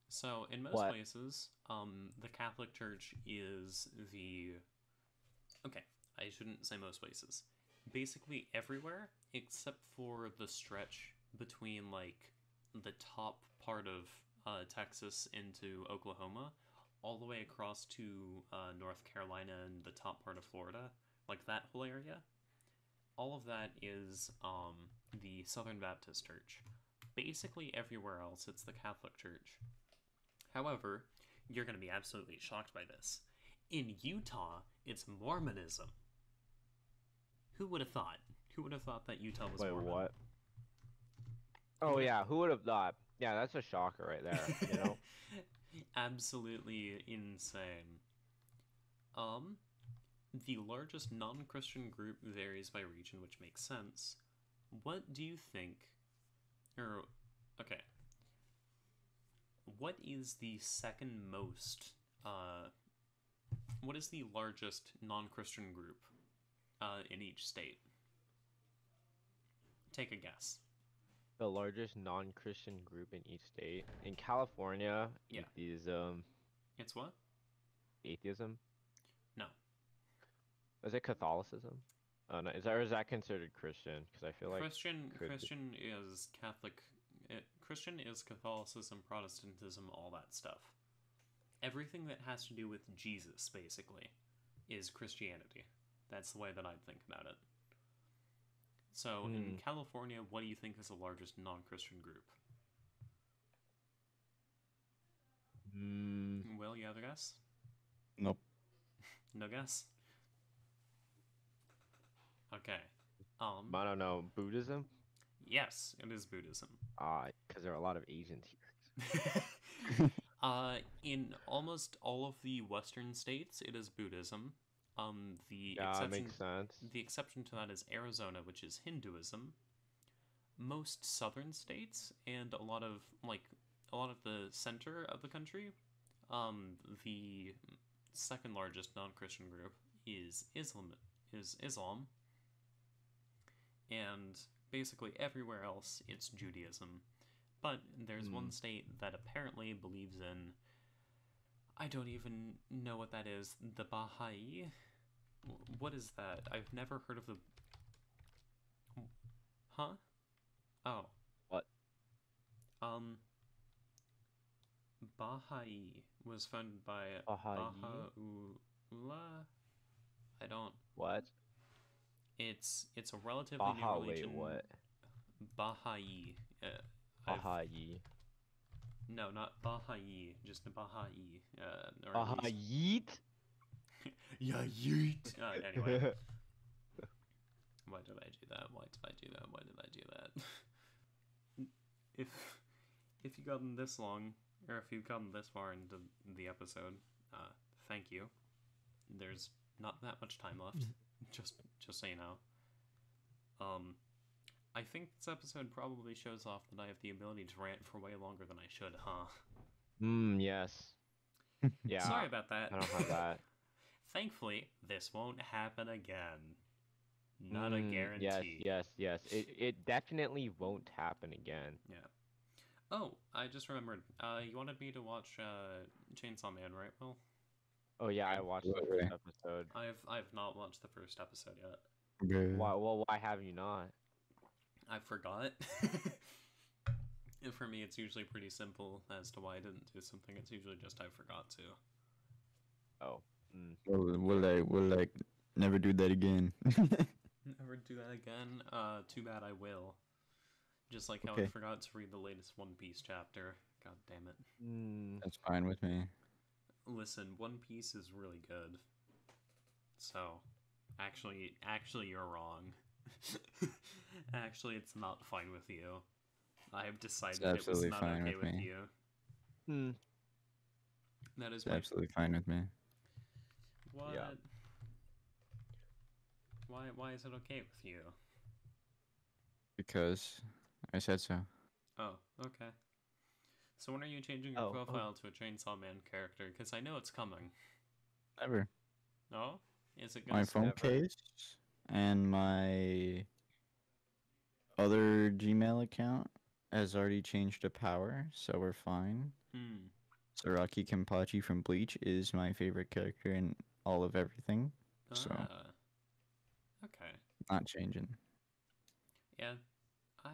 So, in most places, the Catholic Church is the... Okay, I shouldn't say most places. Basically everywhere, except for the stretch between, like, the top part of Texas into Oklahoma, all the way across to North Carolina and the top part of Florida, like that whole area. All of that is the Southern Baptist Church. Basically everywhere else, it's the Catholic Church. However, you're going to be absolutely shocked by this. In Utah, it's Mormonism. Who would have thought? Who would have thought that Utah was Mormon? Wait, what? Oh, yeah, who would have thought? Yeah, that's a shocker right there, Absolutely insane. The largest non-Christian group varies by region, which makes sense. What do you think... okay. What is the second most... what is the largest non-Christian group in each state? Take a guess. The largest non-Christian group in each state. In California, yeah. Atheism. It's what? Atheism? No. Is it Catholicism? Oh, no. Is that considered Christian? Because I feel like Christian is Catholic. Christian is Catholicism, Protestantism, all that stuff. Everything that has to do with Jesus, basically, is Christianity. That's the way that I'd think about it. So, in California, what do you think is the largest non-Christian group? Will, you have a guess? Nope. No guess? Okay. I don't know. Buddhism? Yes, it is Buddhism. Because there are a lot of Asians here. In almost all of the Western states, it is Buddhism. Makes sense. The exception to that is Arizona, which is Hinduism. Most southern states and a lot of the center of the country, the second largest non-Christian group is Islam. And basically everywhere else it's Judaism. But there's one state that apparently believes in... I don't even know what that is. The Baha'i? What is that? I've never heard of the... Huh? Oh. What? Bahai was founded by Bahai? Baha'u'llah. I don't. What? It's a relatively new Baha, religion. wait, what? Bahai. Bahai. No, not Bahai, just Bahai. Bahai? Yeah, yeet. Anyway. Why did I do that? Why did I do that? Why did I do that? if you've gotten this long, or if you've gotten this far into the episode, thank you. There's not that much time left. just so you know. I think this episode probably shows off that I have the ability to rant for way longer than I should, huh? Yes. Yeah. Sorry about that. I don't have that. Thankfully, this won't happen again. Not a guarantee. Yes. It definitely won't happen again. Yeah. Oh, I just remembered. You wanted me to watch Chainsaw Man, right, Will? Oh yeah, I watched the first episode. I've not watched the first episode yet. Why have you not? I forgot. And for me, it's usually pretty simple as to why I didn't do something. It's usually just I forgot to. Oh. Will I never do that again? Never do that again? Too bad I will. Just like how I forgot to read the latest One Piece chapter. God damn it. That's fine with me. Listen, One Piece is really good. So, actually you're wrong. Actually, it's not fine with you. I have decided it was not okay with you. That is absolutely fine with me. What? Yeah. Why is it okay with you? Because I said so. Oh, okay. So when are you changing your profile to a Chainsaw Man character? Because I know it's coming. Never. Oh? Is it gonna my phone case and my other Gmail account has already changed to Power, so we're fine. Saraki Kenpachi from Bleach is my favorite character in all of everything. So okay. Not changing. Yeah. I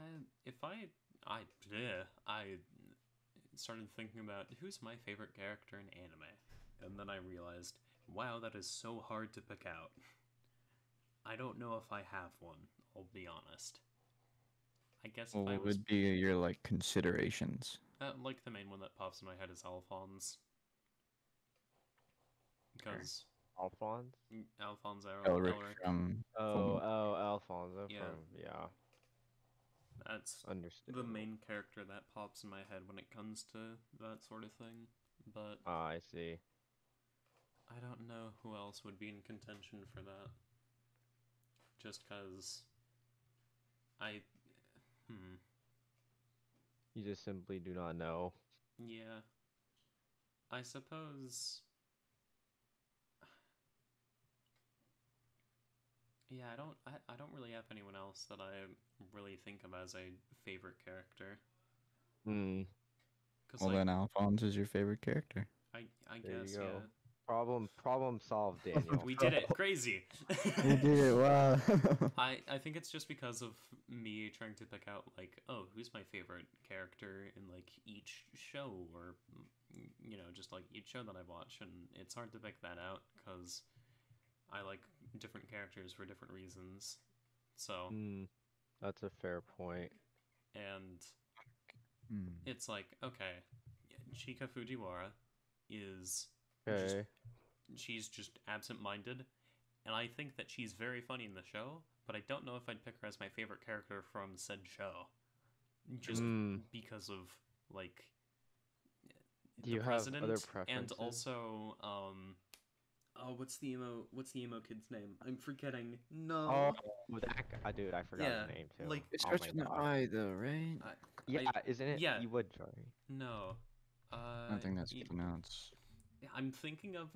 started thinking about who's my favorite character in anime. And then I realized, wow, that is so hard to pick out. I don't know if I have one, I'll be honest. I guess if what would be your considerations? Like the main one that pops in my head is Alphonse. Because Alphonse? Alphonse Elric from Alphonse yeah. That's the main character that pops in my head when it comes to that sort of thing. But I see. I don't know who else would be in contention for that. Just cause You just simply do not know. Yeah. I suppose. Yeah, I don't really have anyone else that I really think of as a favorite character. Well, then Alphonse is your favorite character. I guess, yeah. Problem solved, Daniel. We did it. Crazy. We did it. Wow. I think it's just because of me trying to pick out who's my favorite character in each show, or just each show that I watch, and it's hard to pick that out because I like different characters for different reasons. So that's a fair point. And it's okay, Chika Fujiwara is she's just absent-minded, and I think that she's very funny in the show, but I don't know if I'd pick her as my favorite character from said show. Just because of the president, have other preferences? And also what's the emo kid's name? I'm forgetting. No. Oh, that guy, dude, I forgot his name too. It starts with an I though, right? Isn't it? Yeah. You would try. No. I don't think that's pronounced. I'm thinking of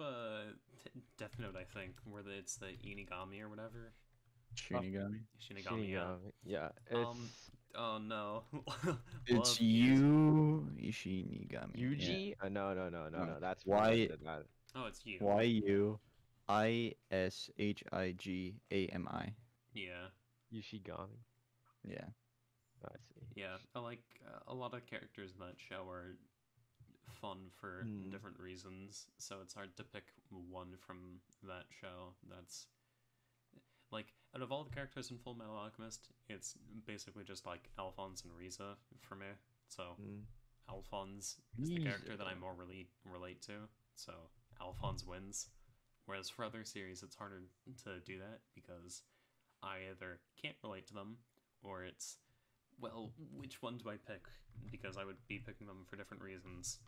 Death Note, I think, where it's the Inigami or whatever. Shinigami. Yeah. Oh no. It's Shinigami. Yuji? Yeah. No. That's why. Oh, it's you. Yuishigami. Yeah. Yushigami. Yeah. I see. Yeah, I like a lot of characters in that show are fun for different reasons, so it's hard to pick one from that show that's... Like, out of all the characters in Full Metal Alchemist, it's basically just, like, Alphonse and Riza for me. So, Alphonse is the character that I more relate to, so Alphonse wins. Whereas for other series, it's harder to do that, because I either can't relate to them, or it's, well, which one do I pick? Because I would be picking them for different reasons.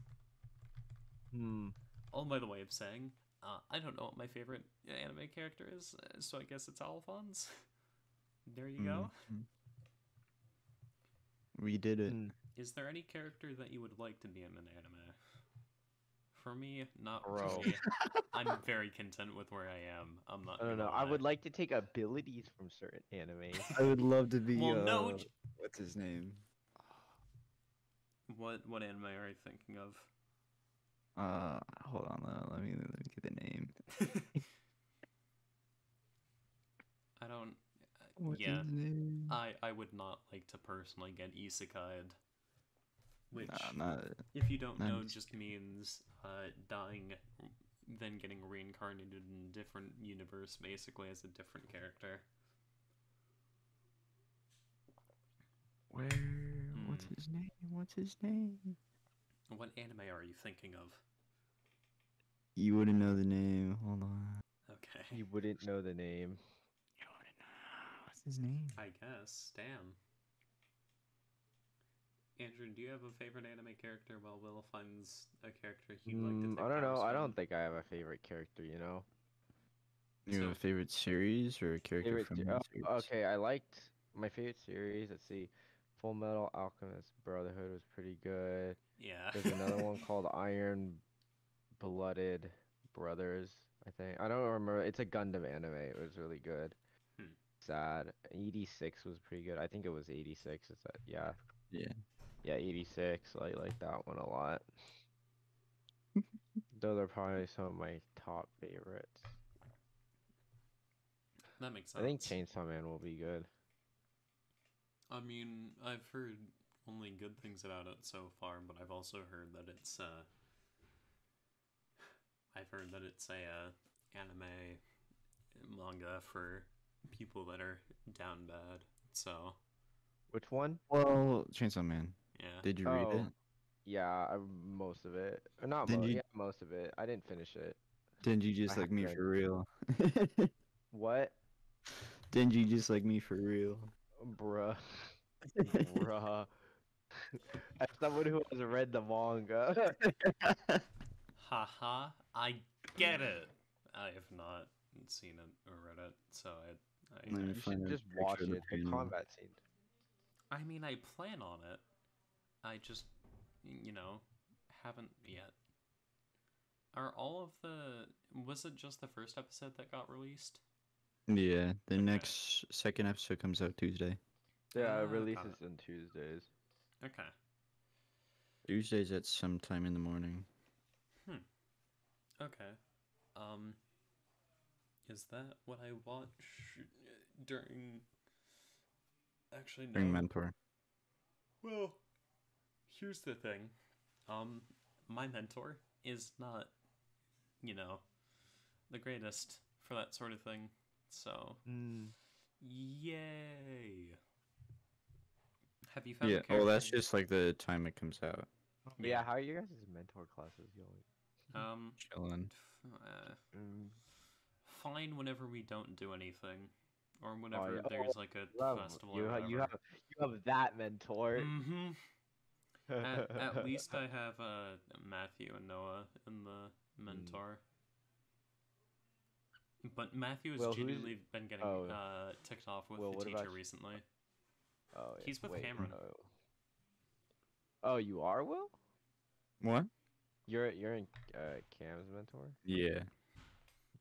All by the way of saying, I don't know what my favorite anime character is, so I guess it's Alphonse. There you go. We did it. Is there any character that you would like to be in an anime? For me, not really. I'm very content with where I am. I'm not. I don't know. I would like to take abilities from certain animes. I would love to be. Well, no. What's his name? What anime are you thinking of? Hold on. Let me get the name. I don't. What's his name? I would not like to personally get isekai'd. Which, if you don't know, just means dying, then getting reincarnated in a different universe, basically as a different character. Where? What's his name? What's his name? What anime are you thinking of? You wouldn't know the name. Hold on. Okay. You wouldn't know the name. You wouldn't know. What's his name? I guess. Damn. Andrew, do you have a favorite anime character while Will finds a character he'd like to take? I don't know. I don't think I have a favorite character, you know? You have a favorite series or a character from the series? Okay, I liked my favorite series. Let's see. Full Metal Alchemist Brotherhood was pretty good. Yeah. There's another one called Iron Blooded Brothers, I think. I don't remember. It's a Gundam anime. It was really good. Sad. 86 was pretty good. I think it was 86. Is that? Yeah. Yeah. Yeah, 86. I like that one a lot. Those are probably some of my top favorites. That makes sense. I think Chainsaw Man will be good. I mean, I've heard only good things about it so far, but I've also heard that it's a anime manga for people that are down bad. So. Which one? Well, Chainsaw Man. Yeah. Did you read it? Yeah, most of it. Or not most. Yeah, most of it. I didn't finish it. Didn't you just like me for real? What? Didn't you just like me for real? Bruh. Bruh. As someone who has read the manga. Haha, I get it. I have not seen it or read it, so you should just watch it. The combat scene. I mean, I plan on it. I just, haven't yet. Are all of the... Was it just the first episode that got released? Yeah, the second episode comes out Tuesday. Yeah, it releases on Tuesdays. Okay. Tuesdays at some time in the morning. Okay. Is that what I watch during... Actually, no. During Mentor. Well, here's the thing. My mentor is not, the greatest for that sort of thing. So, yay. Have you found a character? Oh, that's just like the time it comes out. Yeah, how are your guys' mentor classes going? Chilling. Fine whenever we don't do anything. Or whenever there's like a festival or whatever. You have that mentor. At least I have Matthew and Noah in the mentor. But Matthew has genuinely been getting ticked off with the teacher recently. Oh, yeah. He's with Cameron. Oh, you are, Will? What? You're in Cam's mentor? Yeah.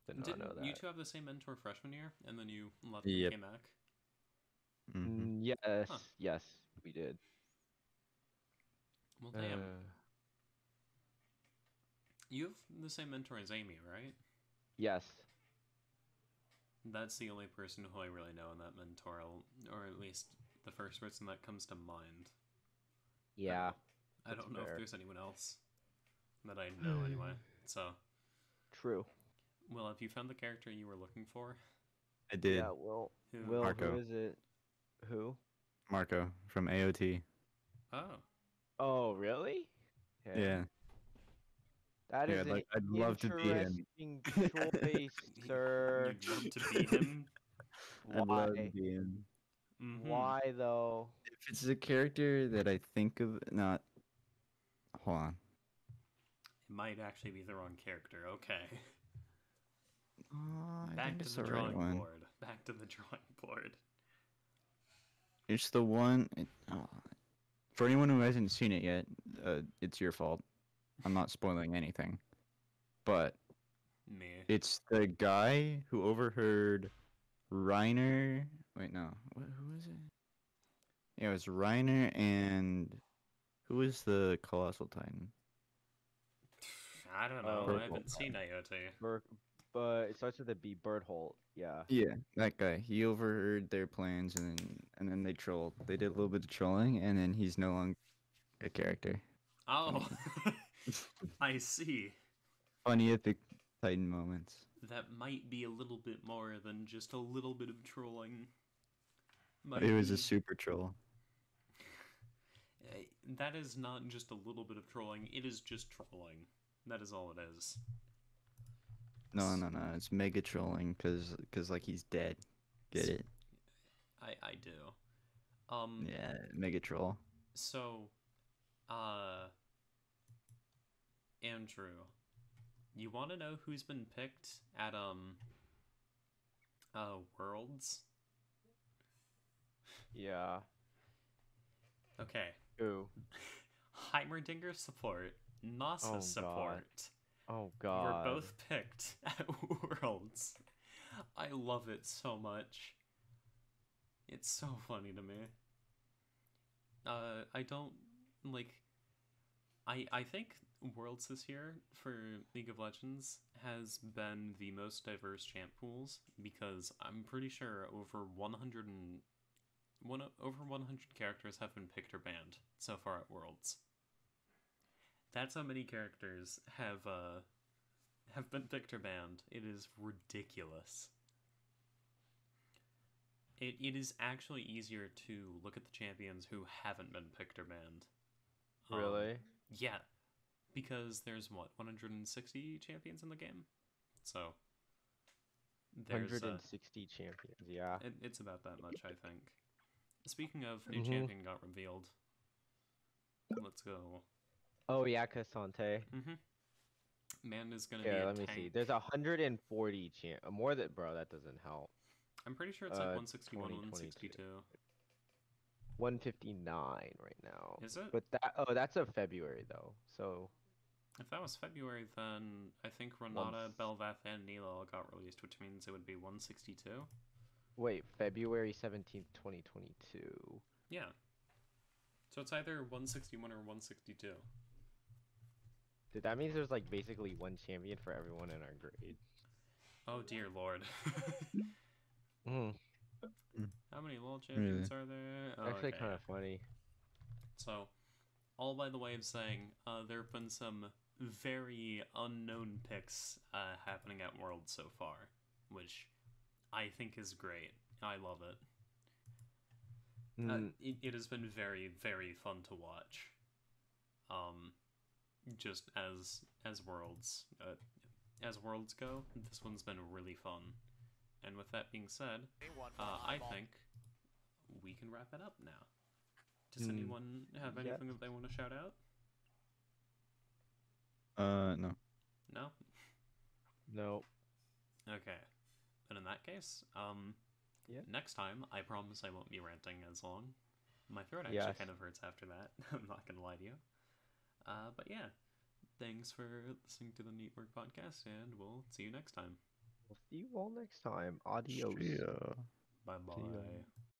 Didn't you two have the same mentor freshman year, and then you left and came back? Yes, yes, we did. Well, damn. You have the same mentor as Amy, right? Yes. That's the only person who I really know in that mentor, or at least the first person that comes to mind. Yeah. I don't know if there's anyone else. that I know anyway. So, True. Will, have you found the character you were looking for? I did. Yeah, Will. Who? Will, Marco. who is it? Who? Marco from AOT. Oh. Oh, really? Yeah. That is an I'd love to be him. interesting choice, sir. You'd love to be him? I'd love to Why? be him. Why though? If it's a character that I think of, not. Hold on. It might actually be the wrong character. Okay. I Back think to it's the the right drawing one. board. Back to the drawing board. It's the one. For anyone who hasn't seen it yet, it's your fault. I'm not spoiling anything. But Me. it's the guy who overheard Reiner. Wait, no. Who is it? Yeah, it was Reiner and who was the Colossal Titan? I don't know. Oh. I haven't seen AOT. But it starts with a B. Birdholt. Yeah. Yeah, that guy. He overheard their plans and then they trolled. They did a little bit of trolling, and then he's no longer a character. Oh. I see. Funny epic Titan moments. That might be a little bit more than just a little bit of trolling. It was a super troll. That is not just a little bit of trolling. It is just trolling. That is all it is. No. It's mega trolling because like he's dead. Get it? I do. Yeah, mega troll. So, Andrew, you want to know who's been picked at Worlds? Yeah. Okay. Who? Heimerdinger support, NASA support. Oh god. We're both picked at Worlds. I love it so much. It's so funny to me. I don't like. I think Worlds this year for League of Legends has been the most diverse champ pools because I'm pretty sure over 100 characters have been picked or banned so far at Worlds. That's how many characters have been picked or banned. It is ridiculous. It is actually easier to look at the champions who haven't been picked or banned. Really? Yeah, because there's 160 champions in the game, so there's 160 champions. Yeah. It's about that much, I think. Speaking of, new champion got revealed. Let's go. Oh yeah, Cassante. Man is gonna be. Yeah, let me see. There's 140 more than bro. That doesn't help. I'm pretty sure it's like 161, 162. 159 right now. Is it? But that's of February though. So. If that was February, then I think Renata, Belvath, and Nilo got released, which means it would be 162. Wait, February 17th, 2022. Yeah. So it's either 161 or 162. Dude, that means there's like basically one champion for everyone in our grade. Oh dear lord. How many LoL champions are there? Oh, actually kind of funny. So, all by the way of saying, there have been some very unknown picks happening at Worlds so far, which I think is great. I love it. It has been very, very fun to watch. Just as Worlds go, this one's been really fun. And with that being said, I think we can wrap it up now. Does anyone have anything that they want to shout out? No. No? No. Okay. But in that case, next time, I promise I won't be ranting as long. My throat actually kind of hurts after that. I'm not going to lie to you. But yeah, thanks for listening to the Neetwork podcast, and we'll see you next time. We'll see you all next time. Adios. Yeah. Bye-bye.